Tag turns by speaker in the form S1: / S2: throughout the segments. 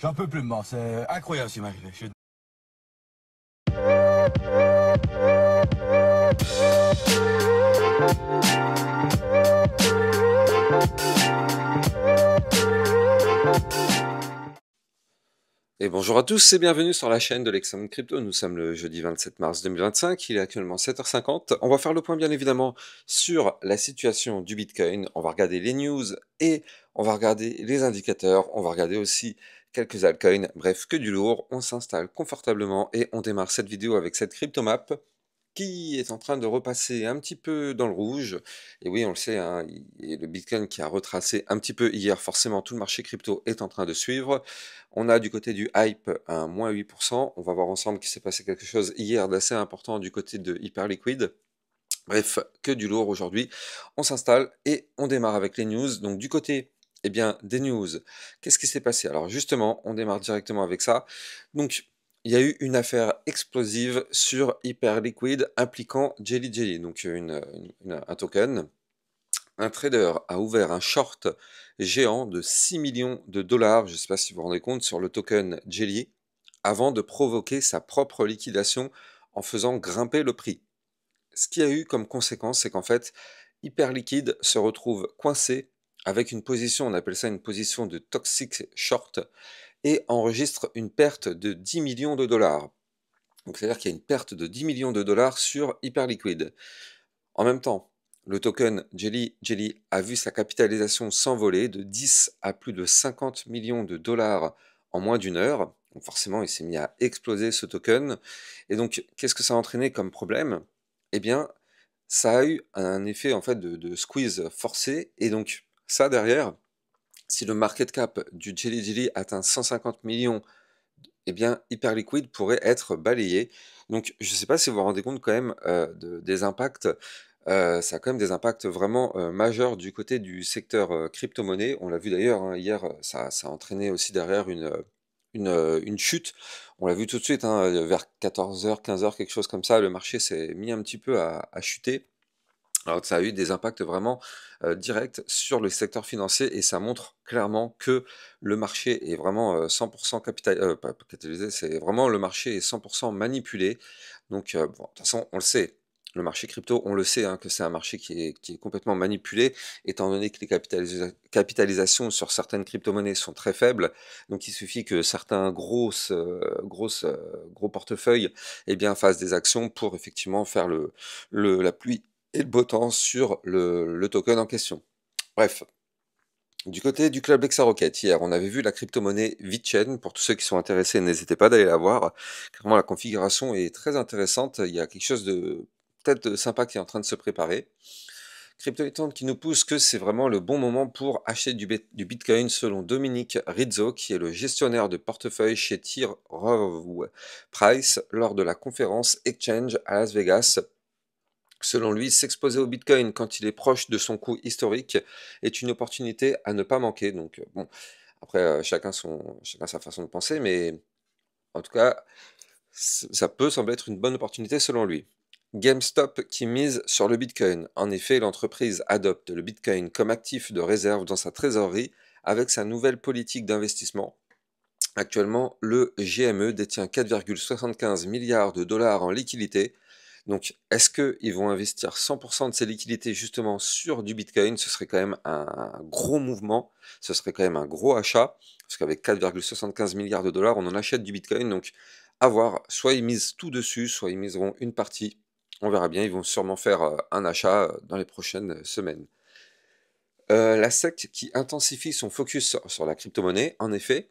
S1: J'en peux plus de moi, c'est incroyable ce qui m'est arrivé.
S2: Et bonjour à tous et bienvenue sur la chaîne de l'Examen Crypto. Nous sommes le jeudi 27 mars 2025, il est actuellement 7h50. On va faire le point bien évidemment sur la situation du Bitcoin. On va regarder les news et on va regarder les indicateurs. On va regarder aussi quelques altcoins. Bref, que du lourd. On s'installe confortablement et on démarre cette vidéo avec cette cryptomap qui est en train de repasser un petit peu dans le rouge. Et oui, on le sait, hein, le Bitcoin qui a retracé un petit peu hier, forcément tout le marché crypto est en train de suivre. On a du côté du hype un moins 8%. On va voir ensemble qu'il s'est passé quelque chose hier d'assez important du côté de Hyperliquid. Bref, que du lourd aujourd'hui. On s'installe et on démarre avec les news. Donc du côté eh bien, des news, qu'est-ce qui s'est passé? Alors justement, on démarre directement avec ça. Donc, il y a eu une affaire explosive sur Hyperliquid impliquant Jelly Jelly, donc un token. Un trader a ouvert un short géant de 6 millions de dollars, je ne sais pas si vous vous rendez compte, sur le token Jelly, avant de provoquer sa propre liquidation en faisant grimper le prix. Ce qui a eu comme conséquence, c'est qu'en fait, Hyperliquid se retrouve coincé avec une position, on appelle ça une position de toxic short, et enregistre une perte de 10 millions de dollars. Donc c'est-à-dire qu'il y a une perte de 10 millions de dollars sur Hyperliquid. En même temps, le token Jelly Jelly a vu sa capitalisation s'envoler de 10 à plus de 50 millions de dollars en moins d'une heure. Donc forcément, il s'est mis à exploser ce token. Et donc, qu'est-ce que ça a entraîné comme problème? Eh bien, ça a eu un effet en fait de squeeze forcé. Et donc, ça derrière, si le market cap du Jelly Jelly atteint 150 millions, eh bien, Hyperliquid pourrait être balayé. Donc, je ne sais pas si vous vous rendez compte quand même des impacts. Ça a quand même des impacts vraiment majeurs du côté du secteur crypto-monnaie. On l'a vu d'ailleurs, hein, hier, ça a entraîné aussi derrière une chute. On l'a vu tout de suite, hein, vers 14h, 15h, quelque chose comme ça, le marché s'est mis un petit peu à chuter. Alors que ça a eu des impacts vraiment directs sur le secteur financier et ça montre clairement que le marché est vraiment 100% pas capitalisé, c'est vraiment le marché est 100% manipulé. Donc bon, de toute façon, on le sait, le marché crypto, on le sait hein, que c'est un marché qui est complètement manipulé, étant donné que les capitalisations sur certaines crypto-monnaies sont très faibles. Donc il suffit que certains gros portefeuilles eh bien, fassent des actions pour effectivement faire la pluie et le beau temps sur le token en question. Bref, du côté du club Lexarocket, hier, on avait vu la crypto-monnaie VeChain. Pour tous ceux qui sont intéressés, n'hésitez pas d'aller la voir. Clairement, la configuration est très intéressante. Il y a quelque chose de peut-être sympa qui est en train de se préparer. CryptoLitande qui nous pousse que c'est vraiment le bon moment pour acheter du Bitcoin selon Dominique Rizzo, qui est le gestionnaire de portefeuille chez T. Rowe Price lors de la conférence Exchange à Las Vegas. Selon lui, s'exposer au Bitcoin quand il est proche de son coût historique est une opportunité à ne pas manquer. Donc bon, après chacun sa façon de penser, mais en tout cas, ça peut sembler être une bonne opportunité selon lui. GameStop qui mise sur le Bitcoin. En effet, l'entreprise adopte le Bitcoin comme actif de réserve dans sa trésorerie avec sa nouvelle politique d'investissement. Actuellement, le GME détient 4,75 milliards de dollars en liquidités. Donc, est-ce qu'ils vont investir 100% de ces liquidités justement sur du Bitcoin? Ce serait quand même un gros mouvement, ce serait quand même un gros achat, parce qu'avec 4,75 milliards de dollars, on en achète du Bitcoin. Donc, à voir, soit ils misent tout dessus, soit ils miseront une partie. On verra bien, ils vont sûrement faire un achat dans les prochaines semaines. La SEC qui intensifie son focus sur la crypto-monnaie, en effet,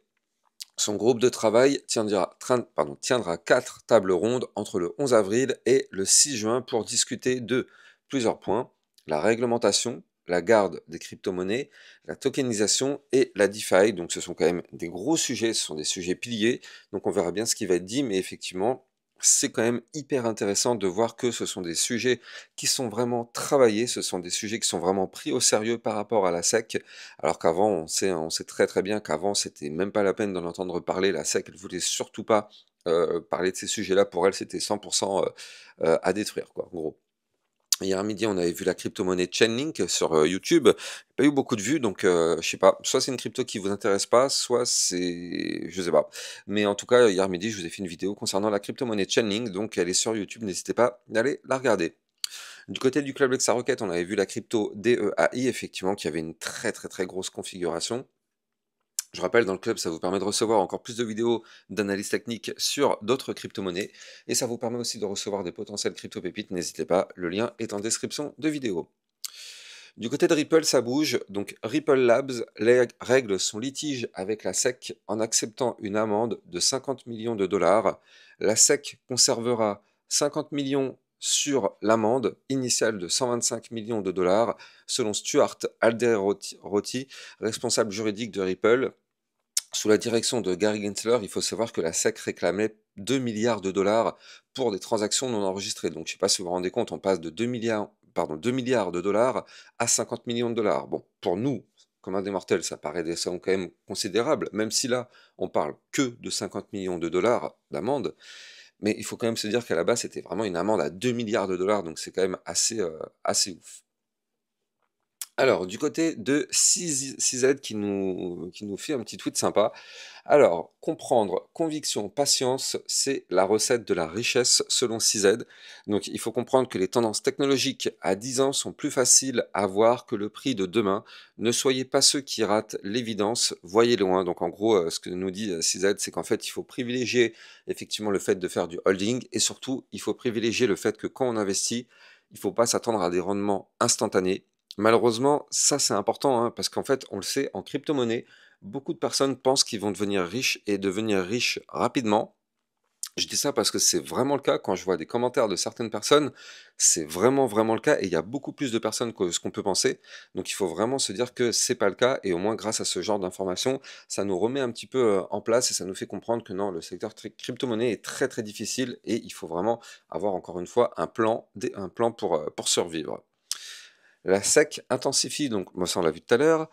S2: son groupe de travail tiendra 4 tables rondes entre le 11 avril et le 6 juin pour discuter de plusieurs points: la réglementation, la garde des crypto-monnaies, la tokenisation et la DeFi. Donc ce sont quand même des gros sujets, ce sont des sujets piliers, donc on verra bien ce qui va être dit, mais effectivement, c'est quand même hyper intéressant de voir que ce sont des sujets qui sont vraiment travaillés, ce sont des sujets qui sont vraiment pris au sérieux par rapport à la SEC, alors qu'avant, on sait très très bien qu'avant, c'était même pas la peine d'en entendre parler. La SEC, elle voulait surtout pas parler de ces sujets-là. Pour elle, c'était 100% à détruire, quoi, en gros. Hier midi, on avait vu la crypto-monnaie Chainlink sur, YouTube. Pas eu beaucoup de vues donc je sais pas, soit c'est une crypto qui vous intéresse pas, soit c'est je sais pas. Mais en tout cas, hier midi, je vous ai fait une vidéo concernant la crypto-monnaie Chainlink, donc elle est sur YouTube, n'hésitez pas d'aller la regarder. Du côté du club Lexa Rocket, on avait vu la crypto DEAI, effectivement, qui avait une très, très, très grosse configuration. Je rappelle, dans le club, ça vous permet de recevoir encore plus de vidéos d'analyse technique sur d'autres crypto-monnaies et ça vous permet aussi de recevoir des potentielles crypto-pépites. N'hésitez pas, le lien est en description de vidéo. Du côté de Ripple, ça bouge. Donc Ripple Labs règle son litige avec la SEC en acceptant une amende de 50 millions de dollars. La SEC conservera 50 millions sur l'amende initiale de 125 millions de dollars, selon Stuart Alderoty, responsable juridique de Ripple. Sous la direction de Gary Gensler, il faut savoir que la SEC réclamait 2 milliards de dollars pour des transactions non enregistrées. Donc je ne sais pas si vous vous rendez compte, on passe de 2 milliards de dollars à 50 millions de dollars. Bon, pour nous, comme un des mortels, ça paraît des sommes quand même considérables, même si là, on parle que de 50 millions de dollars d'amende. Mais il faut quand même se dire qu'à la base, c'était vraiment une amende à 2 milliards de dollars, donc c'est quand même assez ouf. Alors, du côté de CZ qui nous fait un petit tweet sympa. Alors, comprendre, conviction, patience, c'est la recette de la richesse selon CZ. Donc, il faut comprendre que les tendances technologiques à 10 ans sont plus faciles à voir que le prix de demain. Ne soyez pas ceux qui ratent l'évidence, voyez loin. Donc, en gros, ce que nous dit CZ, c'est qu'en fait, il faut privilégier effectivement le fait de faire du holding et surtout, il faut privilégier le fait que quand on investit, il ne faut pas s'attendre à des rendements instantanés. Malheureusement, ça c'est important, hein, parce qu'en fait, on le sait, en crypto-monnaie, beaucoup de personnes pensent qu'ils vont devenir riches et devenir riches rapidement. Je dis ça parce que c'est vraiment le cas. Quand je vois des commentaires de certaines personnes, c'est vraiment, vraiment le cas. Et il y a beaucoup plus de personnes que ce qu'on peut penser. Donc il faut vraiment se dire que c'est pas le cas. Et au moins, grâce à ce genre d'informations, ça nous remet un petit peu en place et ça nous fait comprendre que non, le secteur crypto-monnaie est très, très difficile et il faut vraiment avoir, encore une fois, un plan pour survivre. La SEC intensifie, donc moi ça on l'a vu tout à l'heure,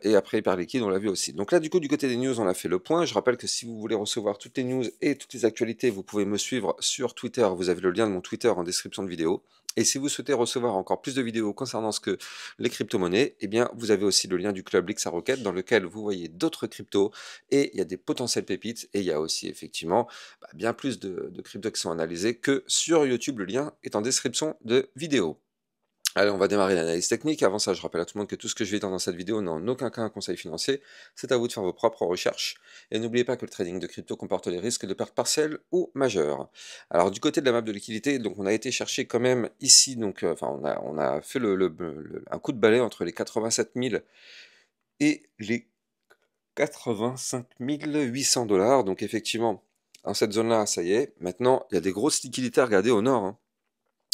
S2: et après Hyperliquide on l'a vu aussi. Donc là du coup du côté des news on a fait le point. Je rappelle que si vous voulez recevoir toutes les news et toutes les actualités, vous pouvez me suivre sur Twitter. Vous avez le lien de mon Twitter en description de vidéo. Et si vous souhaitez recevoir encore plus de vidéos concernant ce que les crypto-monnaies, eh bien vous avez aussi le lien du club Lexa Rocket dans lequel vous voyez d'autres cryptos et il y a des potentielles pépites et il y a aussi effectivement bien plus de cryptos qui sont analysés que sur YouTube. Le lien est en description de vidéo. Allez, on va démarrer l'analyse technique. Avant ça, je rappelle à tout le monde que tout ce que je vais dire dans cette vidéo n'est en aucun cas un conseil financier. C'est à vous de faire vos propres recherches. Et n'oubliez pas que le trading de crypto comporte les risques de pertes partielles ou majeures. Alors, du côté de la map de liquidité, donc on a été chercher quand même ici, donc, on a fait un coup de balai entre les 87 000 et les 85 800 dollars. Donc, effectivement, dans cette zone-là, ça y est. Maintenant, il y a des grosses liquidités à regarder au nord, hein.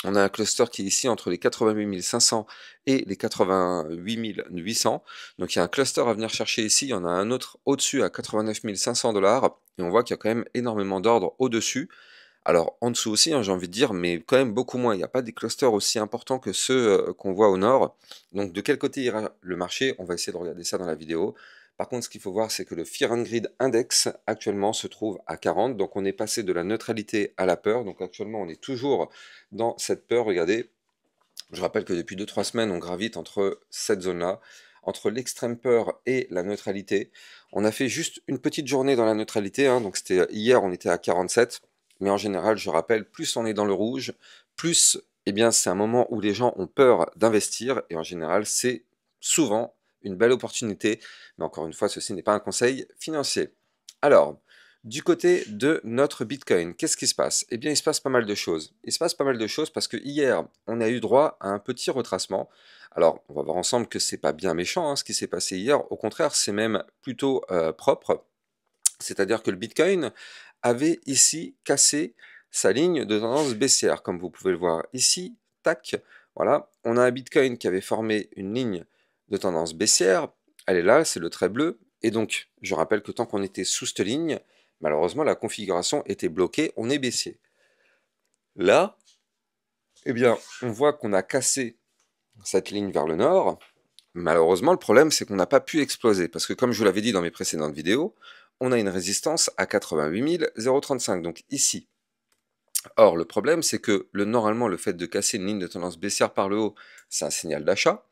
S2: On a un cluster qui est ici entre les 88 500 et les 88 800. Donc il y a un cluster à venir chercher ici. Il y en a un autre au-dessus à 89 500 dollars. Et on voit qu'il y a quand même énormément d'ordres au-dessus. Alors en dessous aussi, hein, j'ai envie de dire, mais quand même beaucoup moins. Il n'y a pas des clusters aussi importants que ceux qu'on voit au nord. Donc de quel côté ira le marché? On va essayer de regarder ça dans la vidéo. Par contre, ce qu'il faut voir, c'est que le Fear and Greed Index actuellement se trouve à 40. Donc on est passé de la neutralité à la peur. Donc actuellement, on est toujours dans cette peur. Regardez, je rappelle que depuis 2-3 semaines, on gravite entre cette zone-là, entre l'extrême peur et la neutralité. On a fait juste une petite journée dans la neutralité, hein, donc c'était hier, on était à 47. Mais en général, je rappelle, plus on est dans le rouge, plus eh bien, c'est un moment où les gens ont peur d'investir. Et en général, c'est souvent une belle opportunité. Mais encore une fois, ceci n'est pas un conseil financier. Alors, du côté de notre Bitcoin, qu'est-ce qui se passe? Eh bien, il se passe pas mal de choses. Il se passe pas mal de choses parce que hier, on a eu droit à un petit retracement. Alors, on va voir ensemble que c'est pas bien méchant, hein, ce qui s'est passé hier. Au contraire, c'est même plutôt propre. C'est-à-dire que le Bitcoin avait ici cassé sa ligne de tendance baissière, comme vous pouvez le voir ici. Tac, voilà. On a un Bitcoin qui avait formé une ligne de tendance baissière. Elle est là, c'est le trait bleu. Et donc, je rappelle que tant qu'on était sous cette ligne, malheureusement, la configuration était bloquée, on est baissier. Là, eh bien, on voit qu'on a cassé cette ligne vers le nord. Malheureusement, le problème, c'est qu'on n'a pas pu exploser, parce que comme je vous l'avais dit dans mes précédentes vidéos, on a une résistance à 88 035, donc ici. Or, le problème, c'est que normalement, le fait de casser une ligne de tendance baissière par le haut, c'est un signal d'achat.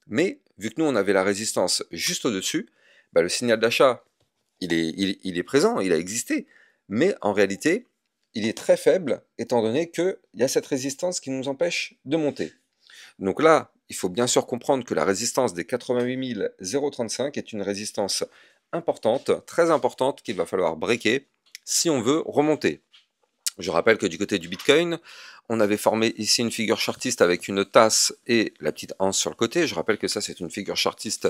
S2: Mais vu que nous, on avait la résistance juste au-dessus, bah, le signal d'achat, il est présent, il a existé. Mais en réalité, il est très faible, étant donné qu'il y a cette résistance qui nous empêche de monter. Donc là, il faut bien sûr comprendre que la résistance des 88 035 est une résistance importante, très importante, qu'il va falloir breaker si on veut remonter. Je rappelle que du côté du Bitcoin, on avait formé ici une figure chartiste avec une tasse et la petite anse sur le côté. Je rappelle que ça, c'est une figure chartiste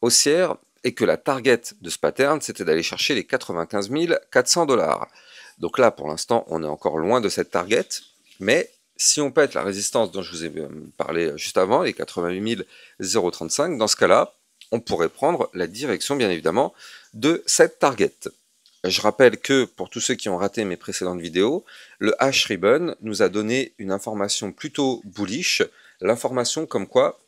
S2: haussière et que la target de ce pattern, c'était d'aller chercher les 95 400 $. Donc là, pour l'instant, on est encore loin de cette target, mais si on pète la résistance dont je vous ai parlé juste avant, les 88 035, dans ce cas-là, on pourrait prendre la direction, bien évidemment, de cette target. Je rappelle que, pour tous ceux qui ont raté mes précédentes vidéos, le hash ribbon nous a donné une information plutôt bullish, l'information comme quoi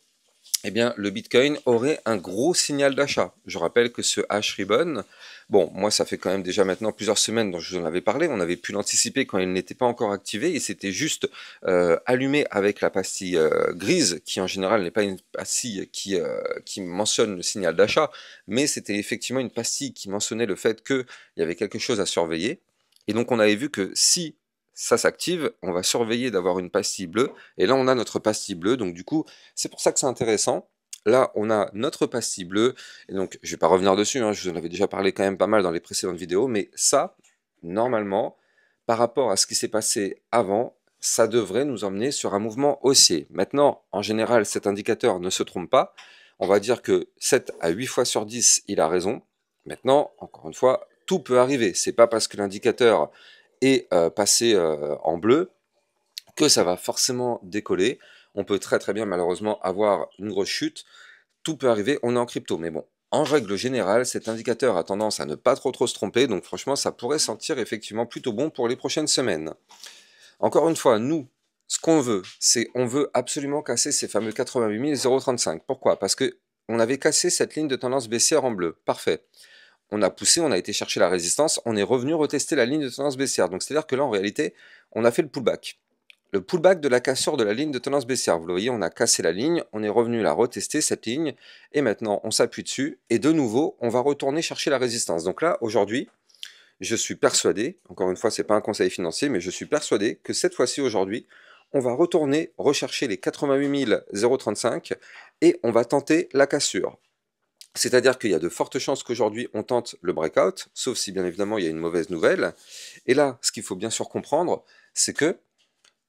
S2: eh bien, le Bitcoin aurait un gros signal d'achat. Je rappelle que ce hash ribbon, bon, moi ça fait quand même déjà maintenant plusieurs semaines dont je vous en avais parlé, on avait pu l'anticiper quand il n'était pas encore activé, et c'était juste allumé avec la pastille grise, qui en général n'est pas une pastille qui mentionne le signal d'achat, mais c'était effectivement une pastille qui mentionnait le fait qu'il y avait quelque chose à surveiller. Et donc on avait vu que si ça s'active, on va surveiller d'avoir une pastille bleue, et là on a notre pastille bleue, donc du coup c'est pour ça que c'est intéressant. Là on a notre pastille bleue, et donc je vais pas revenir dessus, hein, je vous en avais déjà parlé quand même pas mal dans les précédentes vidéos, mais ça, normalement, par rapport à ce qui s'est passé avant, ça devrait nous emmener sur un mouvement haussier. Maintenant, en général, cet indicateur ne se trompe pas, on va dire que 7 à 8 fois sur 10, il a raison. Maintenant, encore une fois, tout peut arriver, c'est pas parce que l'indicateur et passer en bleu, que ça va forcément décoller. On peut très très bien malheureusement avoir une grosse chute. Tout peut arriver, on est en crypto. Mais bon, en règle générale, cet indicateur a tendance à ne pas trop se tromper. Donc franchement, ça pourrait sentir effectivement plutôt bon pour les prochaines semaines. Encore une fois, nous, ce qu'on veut, c'est on veut absolument casser ces fameux 88 035. Pourquoi? Parce que on avait cassé cette ligne de tendance baissière en bleu. Parfait. On a poussé, on a été chercher la résistance, on est revenu retester la ligne de tendance baissière. Donc c'est-à-dire que là, en réalité, on a fait le pullback. Le pullback de la cassure de la ligne de tendance baissière. Vous le voyez, on a cassé la ligne, on est revenu la retester, cette ligne, et maintenant on s'appuie dessus, et de nouveau, on va retourner chercher la résistance. Donc là, aujourd'hui, je suis persuadé, encore une fois, c'est pas un conseil financier, mais je suis persuadé que cette fois-ci, aujourd'hui, on va retourner rechercher les 88 035 et on va tenter la cassure. C'est-à-dire qu'il y a de fortes chances qu'aujourd'hui on tente le breakout, sauf si bien évidemment il y a une mauvaise nouvelle. Et là, ce qu'il faut bien sûr comprendre, c'est que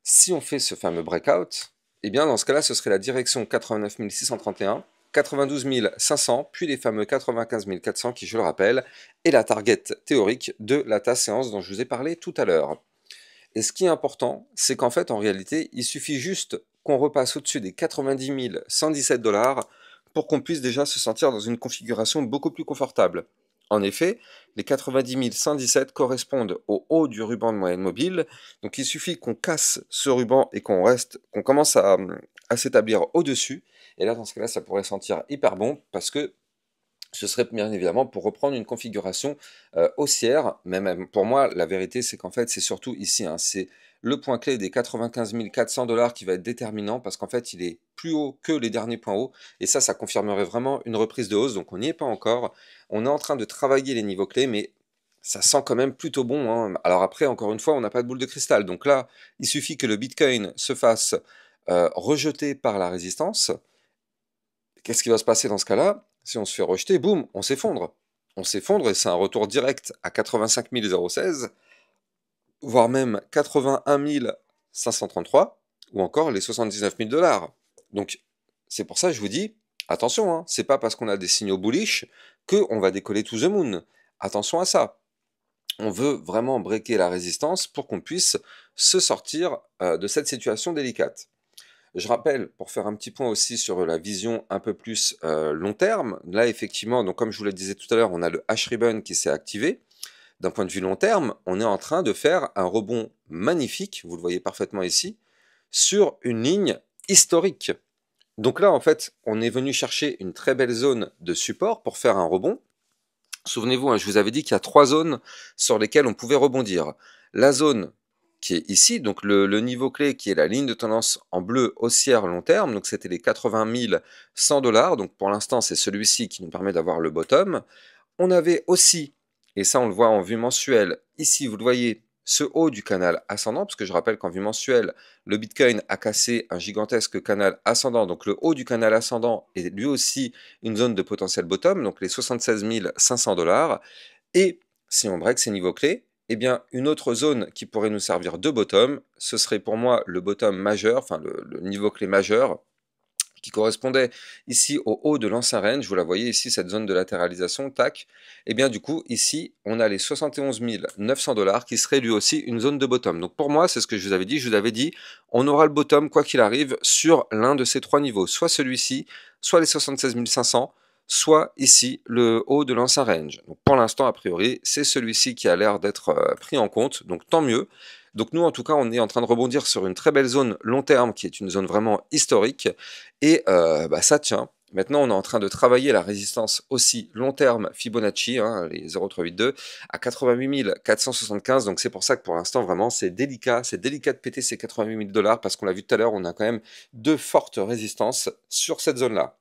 S2: si on fait ce fameux breakout, eh bien dans ce cas-là, ce serait la direction 89 631, 92 500, puis les fameux 95 400 qui, je le rappelle, est la target théorique de la tasse séance dont je vous ai parlé tout à l'heure. Et ce qui est important, c'est qu'en fait, en réalité, il suffit juste qu'on repasse au-dessus des 90 117 $ pour qu'on puisse déjà se sentir dans une configuration beaucoup plus confortable. En effet, les 90 117 correspondent au haut du ruban de moyenne mobile, donc il suffit qu'on casse ce ruban et qu'on commence à s'établir au-dessus, et là, dans ce cas-là, ça pourrait sentir hyper bon, parce que ce serait bien évidemment pour reprendre une configuration haussière, mais même pour moi, la vérité, c'est qu'en fait, c'est surtout ici, hein, c'est le point clé des 95 400 $ qui va être déterminant, parce qu'en fait, il est plus haut que les derniers points hauts, et ça confirmerait vraiment une reprise de hausse, donc on n'y est pas encore. On est en train de travailler les niveaux clés, mais ça sent quand même plutôt bon, hein. Alors après, encore une fois, on n'a pas de boule de cristal, donc là, il suffit que le Bitcoin se fasse rejeter par la résistance. Qu'est-ce qui va se passer dans ce cas-là? Si on se fait rejeter, boum, on s'effondre. On s'effondre et c'est un retour direct à 85 016, voire même 81 533, ou encore les 79 000 $. Donc, c'est pour ça que je vous dis, attention, hein, c'est pas parce qu'on a des signaux bullish qu'on va décoller to the moon. Attention à ça. On veut vraiment breaker la résistance pour qu'on puisse se sortir de cette situation délicate. Je rappelle, pour faire un petit point aussi sur la vision un peu plus long terme, là effectivement, donc comme je vous le disais tout à l'heure, on a le hash ribbon qui s'est activé. D'un point de vue long terme, on est en train de faire un rebond magnifique, vous le voyez parfaitement ici, sur une ligne historique. Donc là, en fait, on est venu chercher une très belle zone de support pour faire un rebond. Souvenez-vous, hein, je vous avais dit qu'il y a 3 zones sur lesquelles on pouvait rebondir. La zone qui est ici, donc le niveau clé qui est la ligne de tendance en bleu haussière long terme, donc c'était les 80 100 $, donc pour l'instant c'est celui-ci qui nous permet d'avoir le bottom. On avait aussi, et ça on le voit en vue mensuelle, ici vous le voyez, ce haut du canal ascendant, parce que je rappelle qu'en vue mensuelle, le Bitcoin a cassé un gigantesque canal ascendant, donc le haut du canal ascendant est lui aussi une zone de potentiel bottom, donc les 76 500 $. Et si on break ces niveaux clés, eh bien, une autre zone qui pourrait nous servir de bottom, ce serait pour moi le bottom majeur, enfin le niveau clé majeur, qui correspondait ici au haut de l'ancien range. Vous la voyez ici, cette zone de latéralisation, tac. Et bien du coup, ici, on a les 71 900 $ qui serait lui aussi une zone de bottom. Donc pour moi, c'est ce que je vous avais dit. Je vous avais dit, on aura le bottom, quoi qu'il arrive, sur l'un de ces trois niveaux. Soit celui-ci, soit les 76 500, soit ici, le haut de l'ancien range. Donc pour l'instant, a priori, c'est celui-ci qui a l'air d'être pris en compte. Donc tant mieux. Donc nous, en tout cas, on est en train de rebondir sur une très belle zone long terme, qui est une zone vraiment historique. Et ça tient. Maintenant, on est en train de travailler la résistance aussi long terme Fibonacci, hein, les 0,382, à 88 475. Donc c'est pour ça que pour l'instant, vraiment, c'est délicat. C'est délicat de péter ces 88 000 $, parce qu'on l'a vu tout à l'heure, on a quand même deux fortes résistances sur cette zone-là.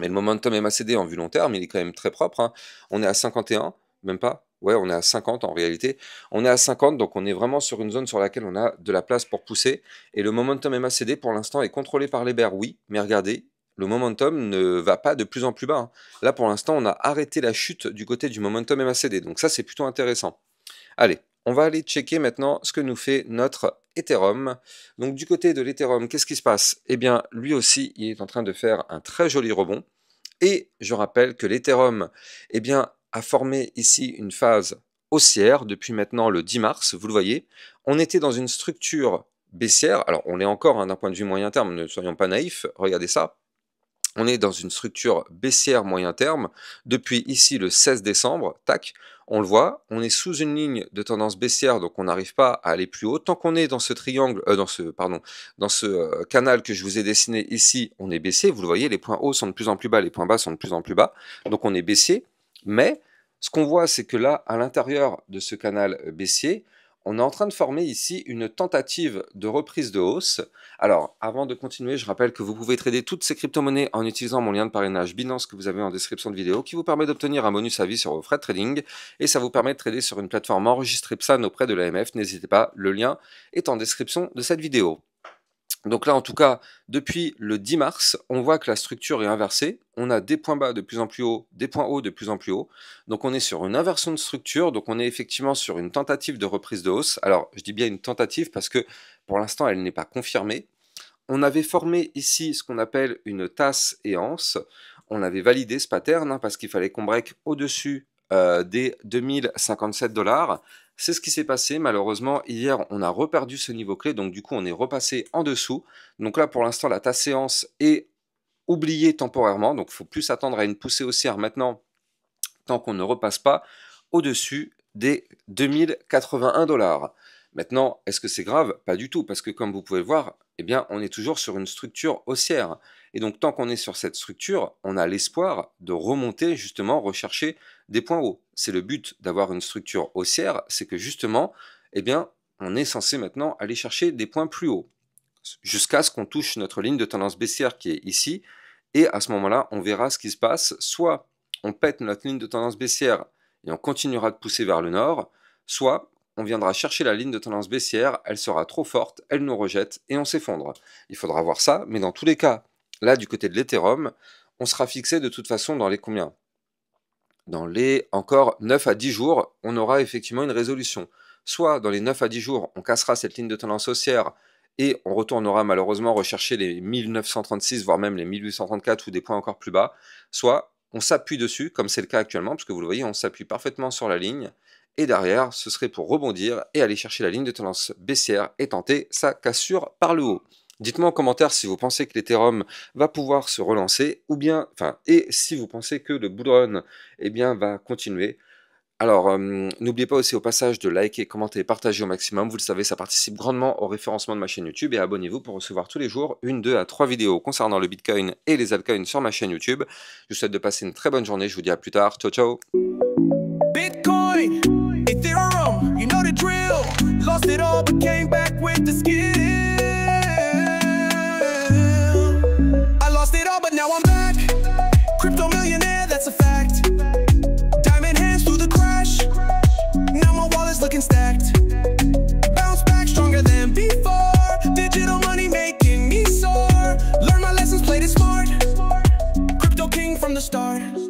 S2: Mais le momentum MACD en vue long terme, il est quand même très propre, hein. On est à 51, même pas. Ouais, on est à 50 en réalité. On est à 50, donc on est vraiment sur une zone sur laquelle on a de la place pour pousser. Et le momentum MACD, pour l'instant, est contrôlé par les bears, oui. Mais regardez, le momentum ne va pas de plus en plus bas, hein. Là, pour l'instant, on a arrêté la chute du côté du momentum MACD. Donc ça, c'est plutôt intéressant. Allez, on va aller checker maintenant ce que nous fait notre Ethereum. Donc du côté de l'Ethereum, qu'est-ce qui se passe? Eh bien, lui aussi, il est en train de faire un très joli rebond. Et je rappelle que l'Ethereum, eh bien, a formé ici une phase haussière depuis maintenant le 10 mars, vous le voyez. On était dans une structure baissière, alors on l'est encore hein, d'un point de vue moyen terme, ne soyons pas naïfs, regardez ça. On est dans une structure baissière moyen terme depuis ici le 16 décembre, tac, on le voit, on est sous une ligne de tendance baissière, donc on n'arrive pas à aller plus haut. Tant qu'on est dans ce triangle, dans ce canal que je vous ai dessiné ici, on est baissier. Vous le voyez, les points hauts sont de plus en plus bas, les points bas sont de plus en plus bas, donc on est baissier. Mais ce qu'on voit, c'est que là, à l'intérieur de ce canal baissier, on est en train de former ici une tentative de reprise de hausse. Alors, avant de continuer, je rappelle que vous pouvez trader toutes ces crypto-monnaies en utilisant mon lien de parrainage Binance que vous avez en description de vidéo, qui vous permet d'obtenir un bonus à vie sur vos frais de trading, et ça vous permet de trader sur une plateforme enregistrée PSAN auprès de l'AMF. N'hésitez pas, le lien est en description de cette vidéo. Donc là, en tout cas, depuis le 10 mars, on voit que la structure est inversée. On a des points bas de plus en plus haut, des points hauts de plus en plus haut. Donc on est sur une inversion de structure, donc on est effectivement sur une tentative de reprise de hausse. Alors, je dis bien une tentative parce que pour l'instant, elle n'est pas confirmée. On avait formé ici ce qu'on appelle une tasse et anse. On avait validé ce pattern hein, parce qu'il fallait qu'on break au-dessus des 2057 $. C'est ce qui s'est passé, malheureusement, hier on a reperdu ce niveau clé, donc du coup on est repassé en dessous. Donc là pour l'instant la tasse séance est oubliée temporairement, donc il ne faut plus s'attendre à une poussée haussière maintenant, tant qu'on ne repasse pas au-dessus des 2081 $. Maintenant, est-ce que c'est grave? Pas du tout, parce que comme vous pouvez le voir, eh bien, on est toujours sur une structure haussière. Et donc, tant qu'on est sur cette structure, on a l'espoir de remonter, justement, rechercher des points hauts. C'est le but d'avoir une structure haussière, c'est que justement, eh bien, on est censé maintenant aller chercher des points plus hauts, jusqu'à ce qu'on touche notre ligne de tendance baissière qui est ici, et à ce moment-là, on verra ce qui se passe. Soit on pète notre ligne de tendance baissière et on continuera de pousser vers le nord, soit on viendra chercher la ligne de tendance baissière, elle sera trop forte, elle nous rejette et on s'effondre. Il faudra voir ça, mais dans tous les cas, là du côté de l'Ethereum, on sera fixé de toute façon dans les combien? Dans les encore 9 à 10 jours, on aura effectivement une résolution. Soit dans les 9 à 10 jours, on cassera cette ligne de tendance haussière et on retournera malheureusement rechercher les 1936, voire même les 1834 ou des points encore plus bas. Soit on s'appuie dessus, comme c'est le cas actuellement, parce que vous le voyez, on s'appuie parfaitement sur la ligne. Et derrière, ce serait pour rebondir et aller chercher la ligne de tendance baissière et tenter sa cassure par le haut. Dites-moi en commentaire si vous pensez que l'Ethereum va pouvoir se relancer, ou bien, et si vous pensez que le bull run, eh bien, va continuer. Alors, n'oubliez pas aussi au passage de liker, commenter et partager au maximum. Vous le savez, ça participe grandement au référencement de ma chaîne YouTube. Et abonnez-vous pour recevoir tous les jours 1, 2 à 3 vidéos concernant le Bitcoin et les altcoins sur ma chaîne YouTube. Je vous souhaite de passer une très bonne journée. Je vous dis à plus tard. Ciao, ciao.
S3: Bitcoin, Ethereum, you know the drill. Lost it all, but came back with the skill. I lost it all, but now I'm back. Crypto millionaire, that's a fact. Diamond hands through the crash. Now my wallet's looking stacked. Bounce back stronger than before. Digital money making me soar. Learn my lessons, played it smart. Crypto king from the start.